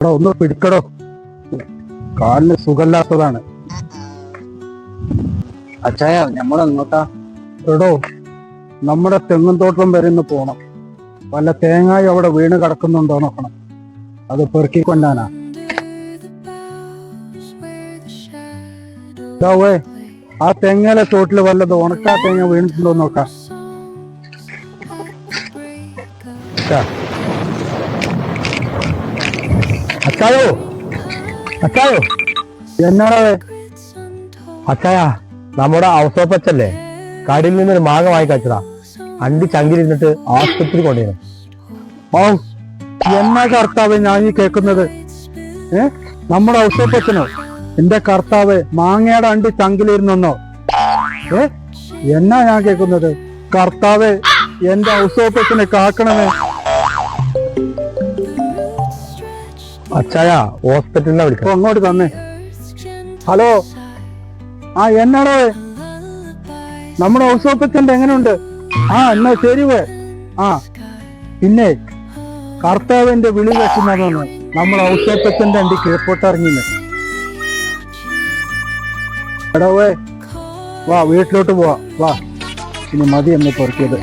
എടോ ഒന്ന് പിടിക്കടോ, കാലിന് സുഖമില്ലാത്തതാണ്. അച്ചായ നമ്മളെങ്ങോട്ടാ? എടോ നമ്മുടെ തെങ്ങും തോട്ടം വരെ ഒന്ന് പോണം. വല്ല തേങ്ങായി അവിടെ വീണ് കിടക്കുന്നുണ്ടോ നോക്കണം. അത് പെറുക്കി കൊണ്ടാനാ. ഇതാവേ ആ തെങ്ങയിലെ തോട്ടില് വല്ലത് ഉണക്കാ തേങ്ങ വീണിട്ടുണ്ടോ നോക്കാം. അച്ചായോ അച്ചായോ എന്നാണേ? അച്ചായ നമ്മുടെ ഔസോപ്പച്ചല്ലേ കടയിൽ നിന്നൊരു മാങ്ങ വാങ്ങിക്കച്ചതാ. അണ്ടി ചങ്കിലിരുന്നിട്ട് ആശുപത്രി കൊണ്ടുവരും. ഓ എന്നാ കർത്താവ് ഞാൻ ഈ കേൾക്കുന്നത്? നമ്മുടെ ഔഷധപ്പച്ചനോ? എന്റെ കർത്താവ് മാങ്ങയുടെ അണ്ടി ചങ്കിലിരുന്നോ? എന്നാ ഞാൻ കേൾക്കുന്നത്? കർത്താവ് എന്റെ ഔഷധപ്പച്ചനെ കാക്കണമേ. അച്ചായ ഹോസ്പിറ്റലിനെ വിളിക്കാം. അങ്ങോട്ട് തന്നെ. ഹലോ, ആ എന്നാടോ നമ്മുടെ ഔഷധപ്പച്ചന്റെ എങ്ങനെയുണ്ട്? എന്നാ ശരി വേ. പിന്നെ കർത്താവിന്റെ വിളി വെക്കുന്നതാണ് നമ്മുടെ ഔഷധപ്പച്ചന്റെ അണ്ടി കീഴ്പോട്ടിറങ്ങിന്ന്. എടാവേ വാ, വീട്ടിലോട്ട് പോവാ. വാ, ഇനി മതി എന്ന് പൊറുക്കിയത്.